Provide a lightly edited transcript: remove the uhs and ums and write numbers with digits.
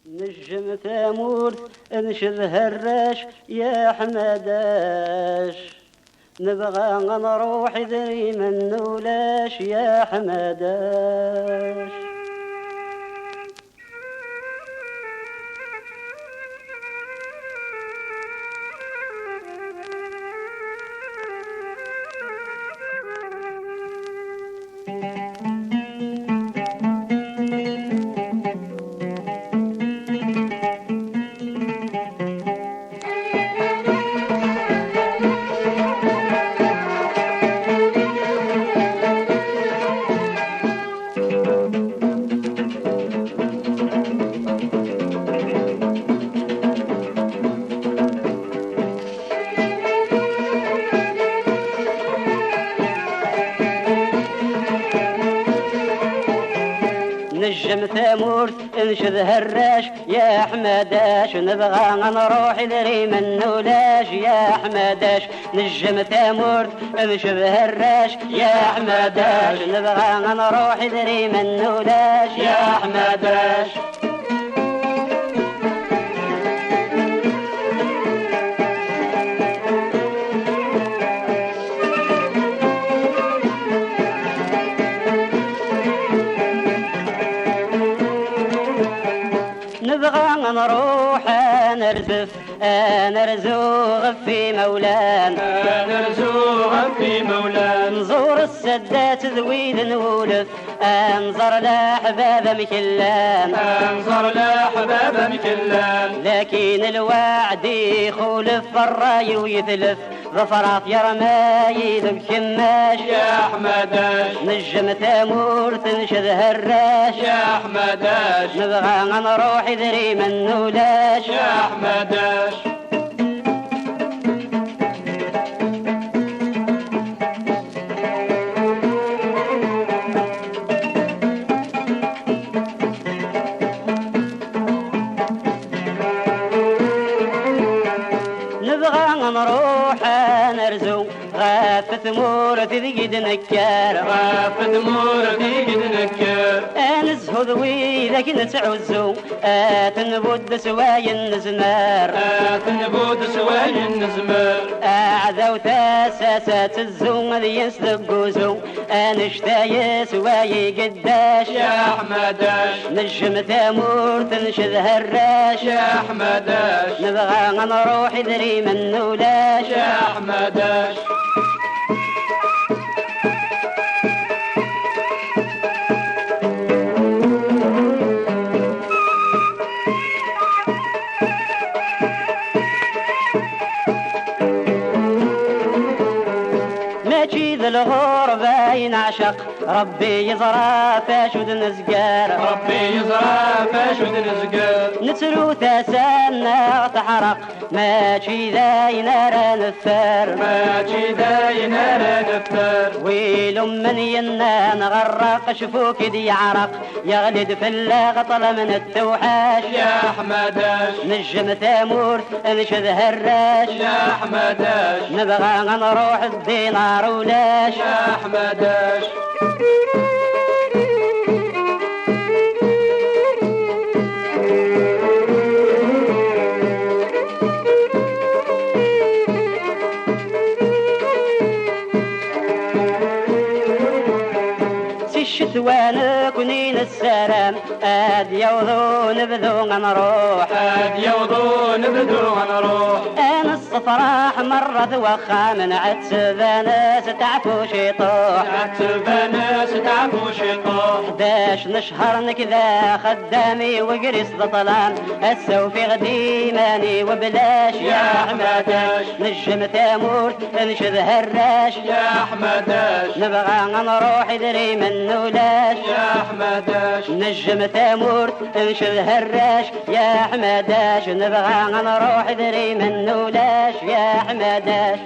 نجم ثمود انشذ هراش يا حمداش، نبغى نروح ذري من ولاش يا حمداش. نجم ثمود انشذ هراش يا حمداش، نبغى نروح ذري من ولاش يا حمداش. نجم ثمود انشذ هراش يا حمداش، نبغى نروح ذري من ولاش يا حمداش. نبغى نروح نرزف نرزوغ في مولان، نرزوغ في مولان. نزور السدات ذويذ نولف، انظر لاحباب مكلان، انظر لاحباب مكلان. لكن الوعد يخولف الراي ويثلف، ظفرات يرماي ذب كماش يا حمداش. نجم ثمود تنشذ هراش يا حمداش، نبغى نروح ذري من ولاش يا حمداش. نبغى نروح نرزو غاف ثمور تذيد نكار، غاف ثمور تذيد نكار. انزهو ذوي ذاك نتعزو تنبود سواي النزمار، تنبود سواي النزمار. اعذو تاساسات الزوم ذي ينسدقوزو انشتاي سواي قداش يا حمداش. نجم ثمود تنشذ هراش يا حمداش، نبغى نروح ذري من ولاش يا حمداش. ماجي الغربة ينعشق ربي يزرع فاشود نزقار، ربي يزرع فاشود نزقار. نتلو تسنى تحرق ماجي ذا ينار نفار، ماجي ذا ينار نفار. ويل من ينا نغرق شفوك دي عرق، يغلد في اللغطل من التوحاش يا حمداش. نجم ثمود انشذ هراش يا حمداش، نبغى نروح الدينار ولاش يا حمداش. الشتوان كنين السلام اد يوضو نبذو نروح، اد يوضو نبذو نروح. انا الصفراح مرة وخا من عتبانس تعفو شيطوح، عتبانس تعفو شيطوح. 11 شهر نكذا خدامي وقريص ظلام، السو في غديماني وبلاش يا حمداش. نجم ثمود انشذ هراش يا حمداش، نبغى نروح ذري من ولاش يا حمداش. نجم ثمود انشذ هراش يا حمداش، نبغى نروح ذري من ولاش يا حمداش.